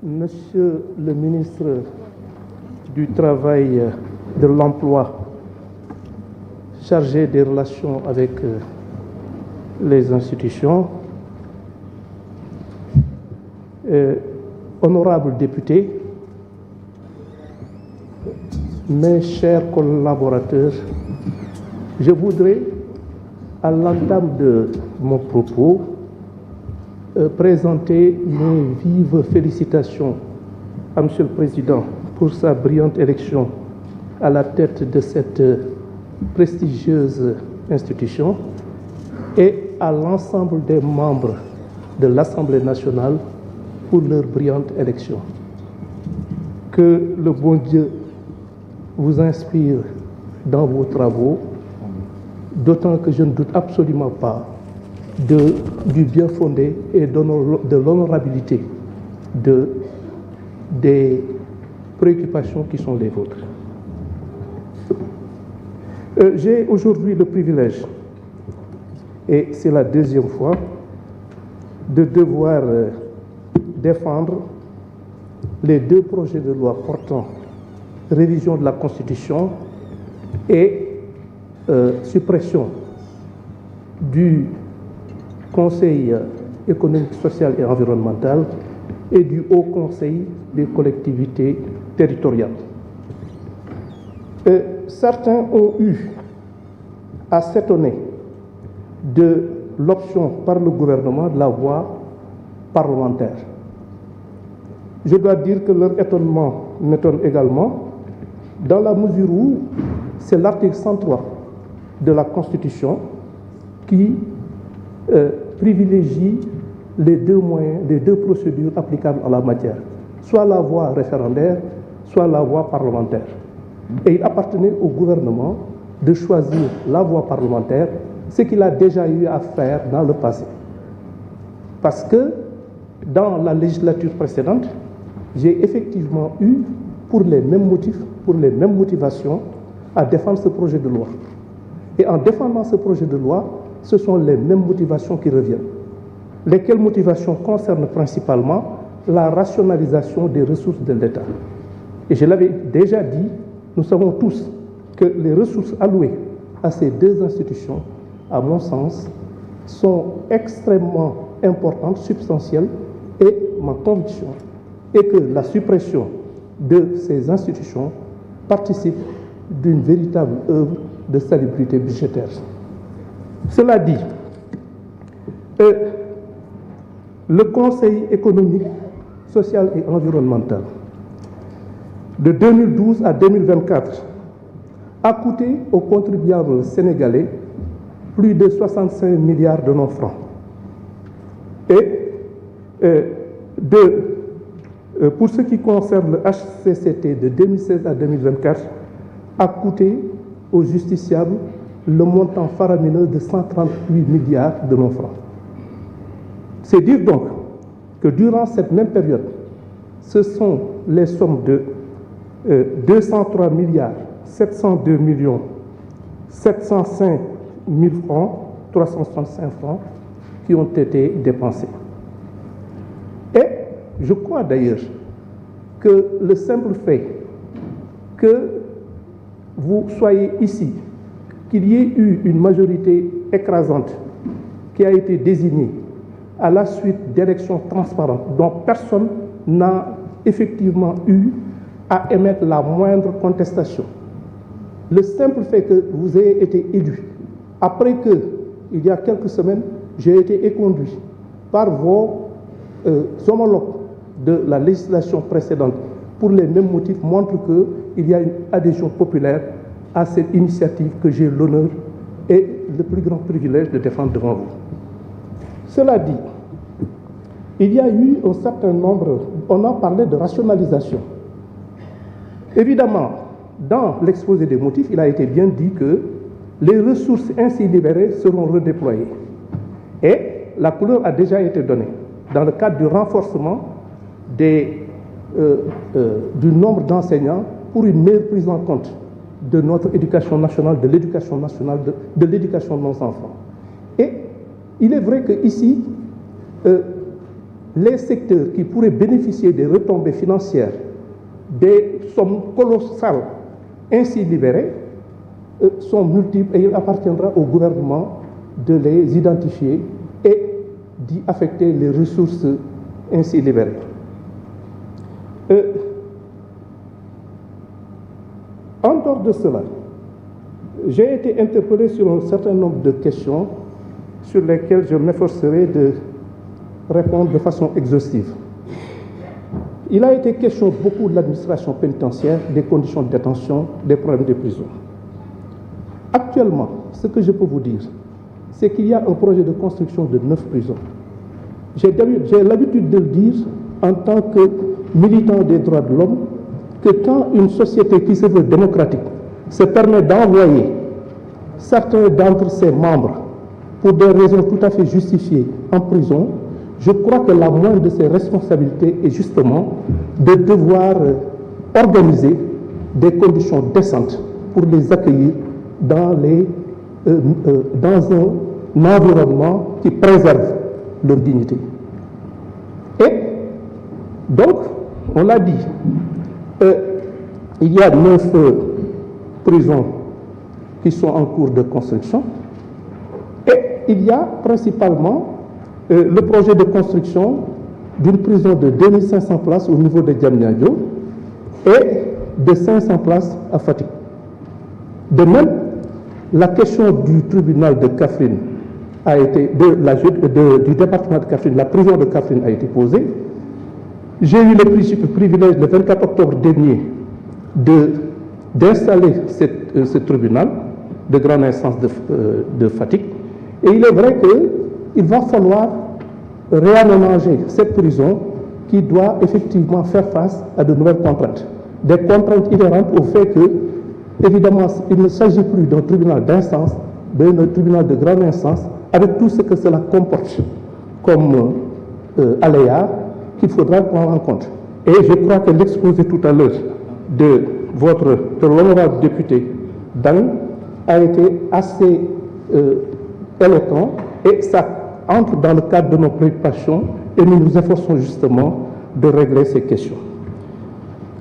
Monsieur le ministre du Travail, de l'Emploi, chargé des relations avec les institutions, honorables députés, mes chers collaborateurs, je voudrais, à l'entame de mon propos, présenter mes vives félicitations à Monsieur le Président pour sa brillante élection à la tête de cette prestigieuse institution et à l'ensemble des membres de l'Assemblée nationale pour leur brillante élection. Que le bon Dieu vous inspire dans vos travaux, d'autant que je ne doute absolument pas du bien fondé et de l'honorabilité des préoccupations qui sont les vôtres. J'ai aujourd'hui le privilège, et c'est la deuxième fois, de devoir défendre les deux projets de loi portant révision de la Constitution et suppression du Conseil économique, social et environnemental et du Haut Conseil des collectivités territoriales. Certains ont eu à s'étonner de l'option par le gouvernement de la voie parlementaire. Je dois dire que leur étonnement m'étonne également, dans la mesure où c'est l'article 103 de la Constitution qui privilégie les deux moyens, les deux procédures applicables en la matière, soit la voie référendaire, soit la voie parlementaire. Et il appartenait au gouvernement de choisir la voie parlementaire, ce qu'il a déjà eu à faire dans le passé. Parce que dans la législature précédente, j'ai effectivement eu, pour les mêmes motifs, pour les mêmes motivations, à défendre ce projet de loi. Et en défendant ce projet de loi, ce sont les mêmes motivations qui reviennent. Lesquelles motivations concernent principalement la rationalisation des ressources de l'État. Et je l'avais déjà dit, nous savons tous que les ressources allouées à ces deux institutions, à mon sens, sont extrêmement importantes, substantielles, et ma conviction est que la suppression de ces institutions participe d'une véritable œuvre de salubrité budgétaire. Cela dit, le Conseil économique, social et environnemental, de 2012 à 2024, a coûté aux contribuables sénégalais plus de 65 milliards de francs. Et pour ce qui concerne le HCCT de 2016 à 2024, a coûté aux justiciables le montant faramineux de 138 milliards de francs. C'est dire donc que durant cette même période, ce sont les sommes de 203 milliards 702 millions 705 000 francs, 365 francs qui ont été dépensés. Et je crois d'ailleurs que le simple fait que vous soyez ici, qu'il y ait eu une majorité écrasante qui a été désignée à la suite d'élections transparentes dont personne n'a effectivement eu à émettre la moindre contestation. Le simple fait que vous ayez été élu, après que, il y a quelques semaines, j'ai été éconduit par vos homologues de la législation précédente pour les mêmes motifs, montre qu'il y a une adhésion populaire à cette initiative que j'ai l'honneur et le plus grand privilège de défendre devant vous. Cela dit, il y a eu un certain nombre, on a parlé de rationalisation. Évidemment, dans l'exposé des motifs, il a été bien dit que les ressources ainsi libérées seront redéployées. Et la couleur a déjà été donnée dans le cadre du renforcement du nombre d'enseignants pour une meilleure prise en compte de notre éducation nationale, de l'éducation nationale, de l'éducation de nos enfants. Et il est vrai qu'ici, les secteurs qui pourraient bénéficier des retombées financières, des sommes colossales ainsi libérées, sont multiples et il appartiendra au gouvernement de les identifier et d'y affecter les ressources ainsi libérées. En dehors de cela, j'ai été interpellé sur un certain nombre de questions sur lesquelles je m'efforcerai de répondre de façon exhaustive. Il a été question beaucoup de l'administration pénitentiaire, des conditions de détention, des problèmes de prison. Actuellement, ce que je peux vous dire, c'est qu'il y a un projet de construction de 9 prisons. J'ai l'habitude de le dire en tant que militant des droits de l'homme, que quand une société qui se veut démocratique se permet d'envoyer certains d'entre ses membres pour des raisons tout à fait justifiées en prison, je crois que la moindre de ses responsabilités est justement de devoir organiser des conditions décentes pour les accueillir dans un environnement qui préserve leur dignité. Et donc, on l'a dit, il y a 9 prisons qui sont en cours de construction et il y a principalement le projet de construction d'une prison de 2500 places au niveau de Diamniadio et de 500 places à Fatick. De même, la question du tribunal de Kaffrine a été, du département de Kaffrine, la prison de Kaffrine a été posée. J'ai eu le privilège le 24 octobre dernier d'installer ce tribunal de grande instance de Fatick. Et il est vrai qu'il va falloir réaménager cette prison qui doit effectivement faire face à de nouvelles contraintes. Des contraintes inhérentes au fait que, évidemment, il ne s'agit plus d'un tribunal d'instance, mais d'un tribunal de grande instance, avec tout ce que cela comporte comme aléas qu'il faudra prendre en compte. Et je crois que l'exposé tout à l'heure de l'honorable député Dang a été assez éloquent et ça entre dans le cadre de nos préoccupations et nous nous efforçons justement de régler ces questions.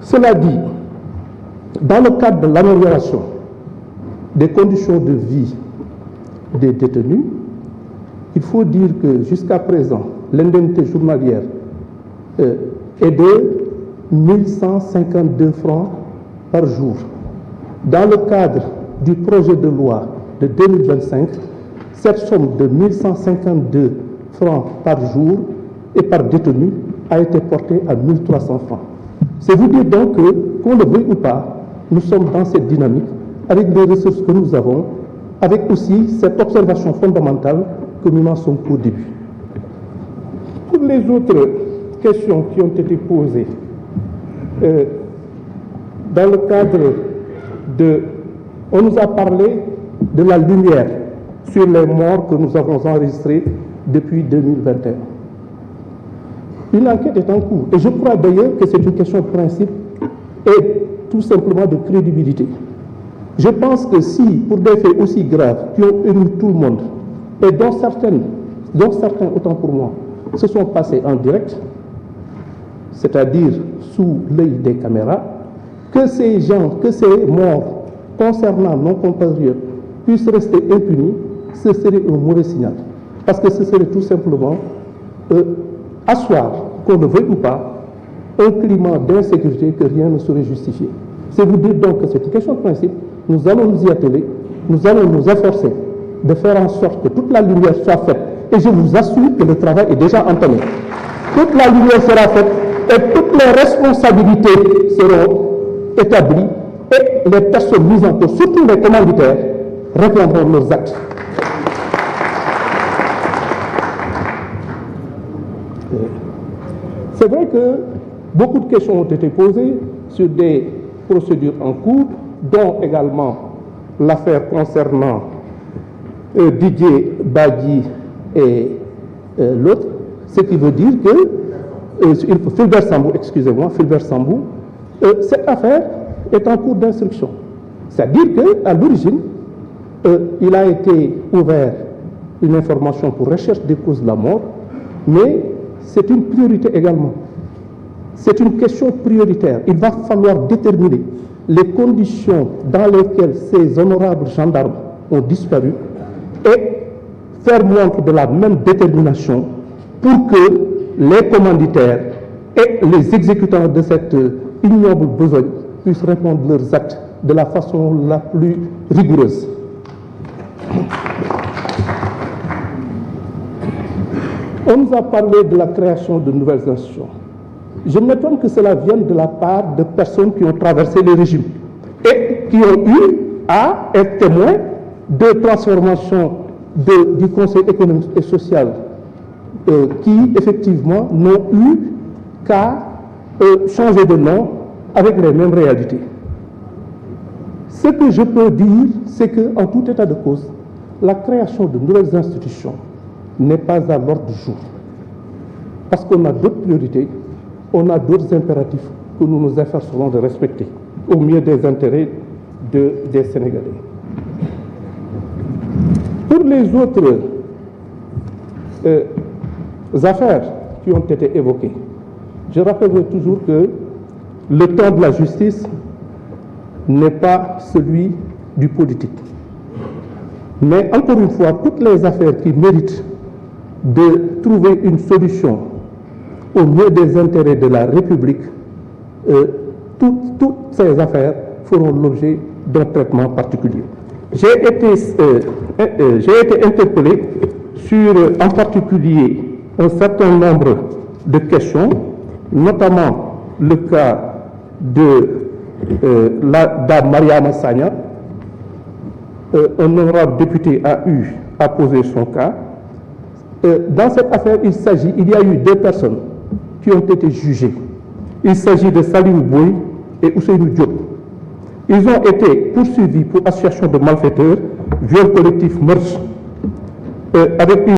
Cela dit, dans le cadre de l'amélioration des conditions de vie des détenus, il faut dire que jusqu'à présent, l'indemnité journalière est de 1152 francs par jour. Dans le cadre du projet de loi de 2025, cette somme de 1152 francs par jour et par détenu a été portée à 1300 francs. C'est vous dire donc que, qu'on le veuille ou pas, nous sommes dans cette dynamique avec les ressources que nous avons, avec aussi cette observation fondamentale que nous n'en sommes qu'au début. Pour les autres questions qui ont été posées, dans le cadre de... On nous a parlé de la lumière sur les morts que nous avons enregistrés depuis 2021. Une enquête est en cours et je crois d'ailleurs que c'est une question de principe et tout simplement de crédibilité. Je pense que si, pour des faits aussi graves qui ont ému tout le monde, et dont certains, autant pour moi, se sont passés en direct, c'est-à-dire sous l'œil des caméras, que ces gens, que ces morts concernant nos compatriotes puissent rester impunis, ce serait un mauvais signal. Parce que ce serait tout simplement asseoir, qu'on le veuille ou pas, un climat d'insécurité que rien ne saurait justifier. C'est vous dire donc que c'est une question de principe, nous allons nous y atteler, nous allons nous efforcer de faire en sorte que toute la lumière soit faite. Et je vous assure que le travail est déjà entamé. Toute la lumière sera faite et toutes les responsabilités seront établies et les personnes mises en cause, surtout les commanditaires, répondront leurs actes. C'est vrai que beaucoup de questions ont été posées sur des procédures en cours, dont également l'affaire concernant Didier Badji et l'autre, ce qui veut dire que Fulbert Sambou, excusez-moi, Fulbert Sambou, cette affaire est en cours d'instruction. C'est-à-dire qu'à l'origine, il a été ouvert une information pour recherche des causes de la mort, mais c'est une priorité également. C'est une question prioritaire. Il va falloir déterminer les conditions dans lesquelles ces honorables gendarmes ont disparu et faire montre de la même détermination pour que les commanditaires et les exécutants de cette ignoble besogne puissent répondre leurs actes de la façon la plus rigoureuse. On nous a parlé de la création de nouvelles institutions. Je m'étonne que cela vienne de la part de personnes qui ont traversé les régimes et qui ont eu à être témoins de transformations du Conseil économique et social qui, effectivement, n'ont eu qu'à changer de nom avec les mêmes réalités. Ce que je peux dire, c'est qu'en tout état de cause, la création de nouvelles institutions n'est pas à l'ordre du jour. Parce qu'on a d'autres priorités, on a d'autres impératifs que nous nous efforcerons de respecter au mieux des intérêts des Sénégalais. Pour les autres affaires qui ont été évoquées, je rappellerai toujours que le temps de la justice n'est pas celui du politique. Mais encore une fois, toutes les affaires qui méritent de trouver une solution au mieux des intérêts de la République, toutes ces affaires feront l'objet d'un traitement particulier. J'ai été interpellé sur, en particulier, un certain nombre de questions, notamment le cas de la dame Mariama Sagna. Un honorable député a posé son cas. Dans cette affaire, il y a eu deux personnes qui ont été jugées. Il s'agit de Salihou Boy et Ousseynou Diop. Ils ont été poursuivis pour association de malfaiteurs, viol collectif, meurtre, avec une